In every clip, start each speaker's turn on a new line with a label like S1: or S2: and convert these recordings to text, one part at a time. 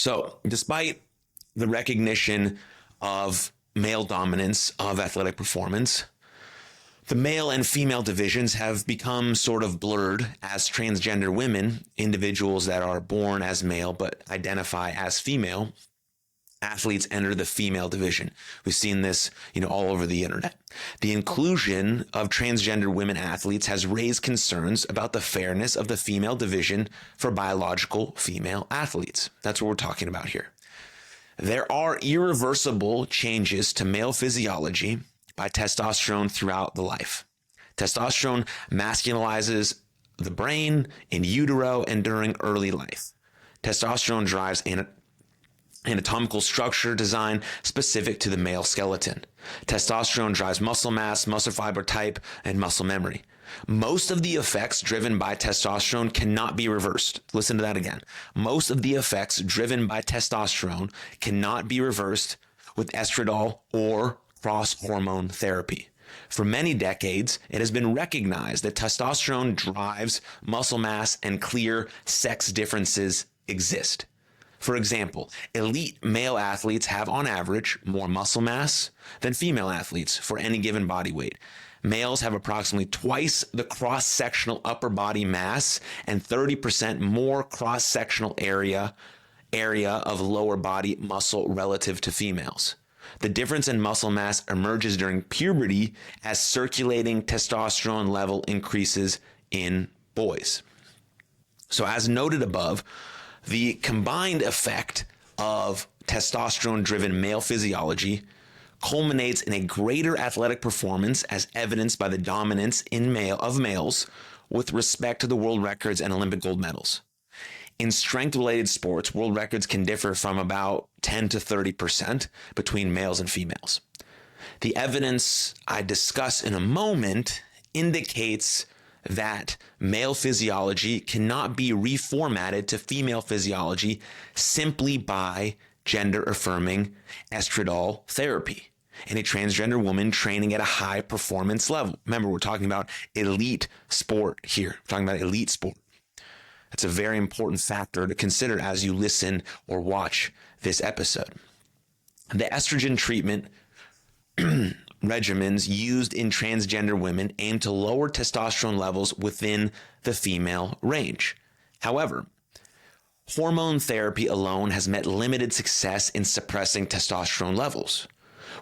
S1: So despite the recognition of male dominance of athletic performance, the male and female divisions have become sort of blurred as transgender women, individuals that are born as male but identify as female, athletes enter the female division. We've seen this, all over the internet. The inclusion of transgender women athletes has raised concerns about the fairness of the female division for biological female athletes. That's what we're talking about here. There are irreversible changes to male physiology by testosterone throughout the life. Testosterone masculinizes the brain, in utero, and during early life. Testosterone drives anatomical structure design specific to the male skeleton. Testosterone drives muscle mass, muscle fiber type, and muscle memory. Most of the effects driven by testosterone cannot be reversed. Listen to that again. Most of the effects driven by testosterone cannot be reversed with estradiol or cross-hormone therapy. For many decades, it has been recognized that testosterone drives muscle mass and clear sex differences exist. For example, elite male athletes have on average more muscle mass than female athletes for any given body weight. Males have approximately twice the cross-sectional upper body mass and 30% more cross-sectional area of lower body muscle relative to females. The difference in muscle mass emerges during puberty as circulating testosterone level increases in boys. So as noted above, the combined effect of testosterone-driven male physiology culminates in a greater athletic performance as evidenced by the dominance of males with respect to the world records and Olympic gold medals. In strength-related sports, world records can differ from about 10 to 30% between males and females. The evidence I discuss in a moment indicates that male physiology cannot be reformatted to female physiology simply by gender-affirming estradiol therapy in a transgender woman training at a high performance level. Remember, we're talking about elite sport here. We're talking about elite sport. That's a very important factor to consider as you listen or watch this episode. The estrogen treatment regimens used in transgender women aim to lower testosterone levels within the female range. However, hormone therapy alone has met limited success in suppressing testosterone levels,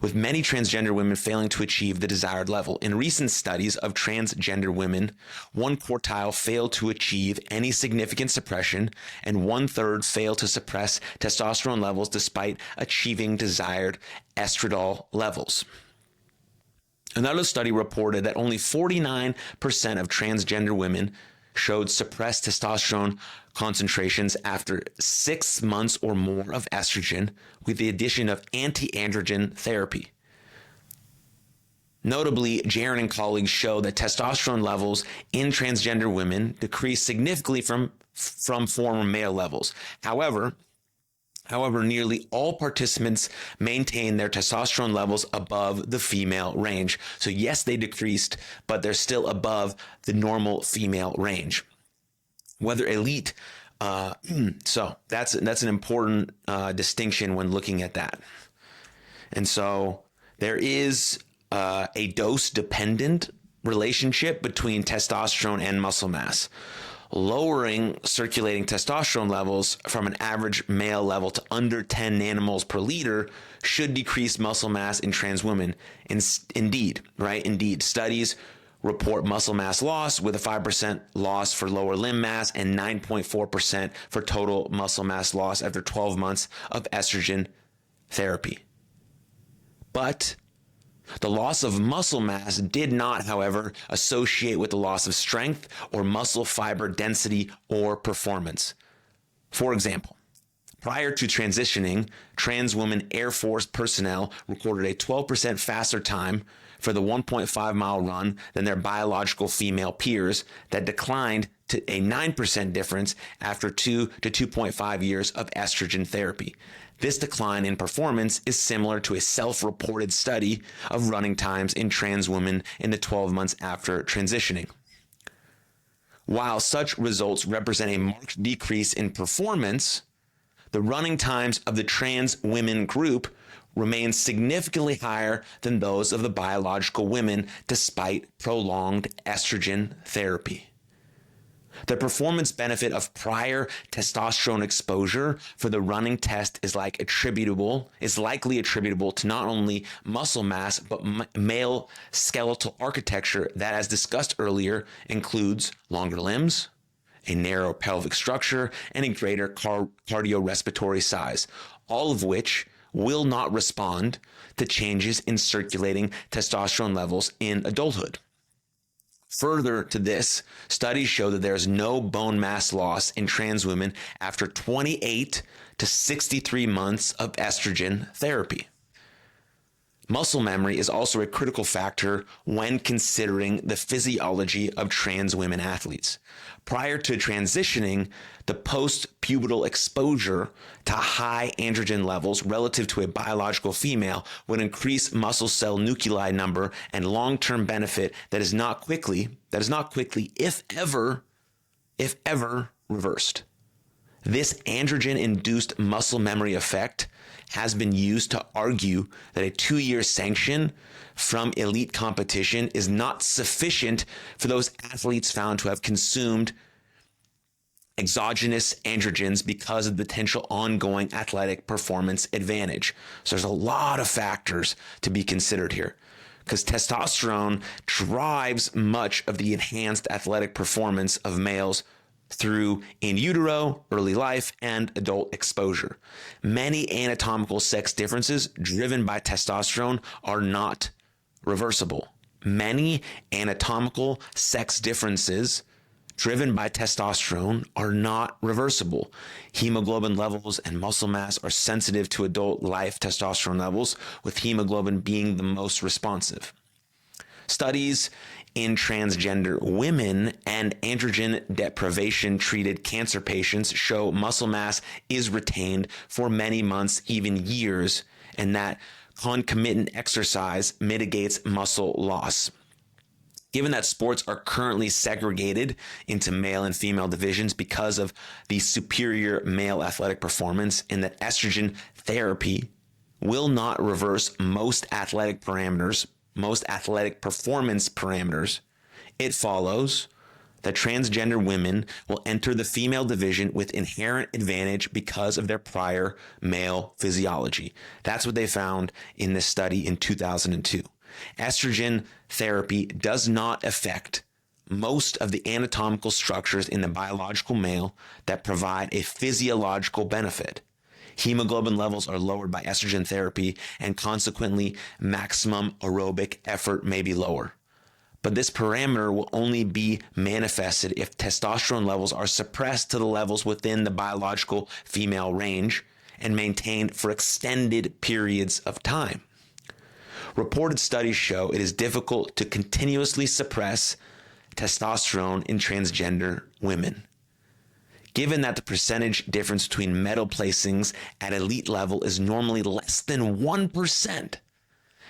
S1: with many transgender women failing to achieve the desired level. In recent studies of transgender women, one quartile failed to achieve any significant suppression, and 1/3 failed to suppress testosterone levels despite achieving desired estradiol levels. Another study reported that only 49% of transgender women showed suppressed testosterone concentrations after 6 months or more of estrogen with the addition of anti-androgen therapy. Notably, Jaron and colleagues show that testosterone levels in transgender women decrease significantly from former male levels. However, nearly all participants maintained their testosterone levels above the female range. So yes, they decreased, but they're still above the normal female range. Whether elite, so that's an important distinction when looking at that. And so there is a dose-dependent relationship between testosterone and muscle mass. Lowering circulating testosterone levels from an average male level to under 10 nanomoles per liter should decrease muscle mass in trans women. Indeed, studies report muscle mass loss with a 5% loss for lower limb mass and 9.4% for total muscle mass loss after 12 months of estrogen therapy. But the loss of muscle mass did not, however, associate with the loss of strength or muscle fiber density or performance. For example, prior to transitioning, trans women Air Force personnel recorded a 12% faster time for the 1.5-mile run than their biological female peers that declined to a 9% difference after 2 to 2.5 years of estrogen therapy. This decline in performance is similar to a self-reported study of running times in trans women in the 12 months after transitioning. While such results represent a marked decrease in performance, the running times of the trans women group remain significantly higher than those of the biological women despite prolonged estrogen therapy. The performance benefit of prior testosterone exposure for the running test is likely attributable to not only muscle mass, but male skeletal architecture that, as discussed earlier, includes longer limbs, a narrow pelvic structure, and a greater cardiorespiratory size, all of which will not respond to changes in circulating testosterone levels in adulthood. Further to this, studies show that there is no bone mass loss in trans women after 28 to 63 months of estrogen therapy. Muscle memory is also a critical factor when considering the physiology of trans women athletes. Prior to transitioning, the post-pubertal exposure to high androgen levels relative to a biological female would increase muscle cell nuclei number and long-term benefit that is not quickly, if ever, reversed. This androgen-induced muscle memory effect has been used to argue that a 2-year sanction from elite competition is not sufficient for those athletes found to have consumed exogenous androgens because of the potential ongoing athletic performance advantage. So there's a lot of factors to be considered here, because testosterone drives much of the enhanced athletic performance of males through in utero, early life, and adult exposure. Many anatomical sex differences driven by testosterone are not reversible. Many anatomical sex differences driven by testosterone are not reversible. Hemoglobin levels and muscle mass are sensitive to adult life testosterone levels, with hemoglobin being the most responsive. Studies in transgender women and androgen deprivation treated cancer patients show muscle mass is retained for many months, even years, and that concomitant exercise mitigates muscle loss. Given that sports are currently segregated into male and female divisions because of the superior male athletic performance, and that estrogen therapy will not reverse most athletic performance parameters, it follows that transgender women will enter the female division with inherent advantage because of their prior male physiology. That's what they found in this study in 2002. Estrogen therapy does not affect most of the anatomical structures in the biological male that provide a physiological benefit. Hemoglobin levels are lowered by estrogen therapy, and consequently, maximum aerobic effort may be lower. But this parameter will only be manifested if testosterone levels are suppressed to the levels within the biological female range and maintained for extended periods of time. Reported studies show it is difficult to continuously suppress testosterone in transgender women. Given that the percentage difference between metal placings at elite level is normally less than 1%,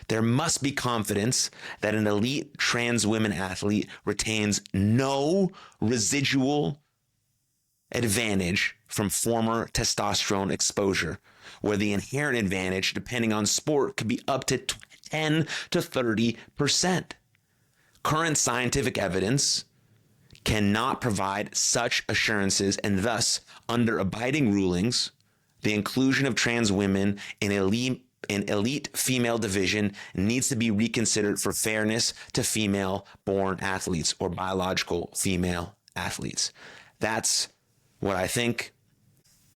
S1: there must be confidence that an elite trans women athlete retains no residual advantage from former testosterone exposure, where the inherent advantage, depending on sport, could be up to 10 to 30%. Current scientific evidence cannot provide such assurances, and thus, under abiding rulings, the inclusion of trans women in elite female division needs to be reconsidered for fairness to female-born athletes or biological female athletes. That's what I think.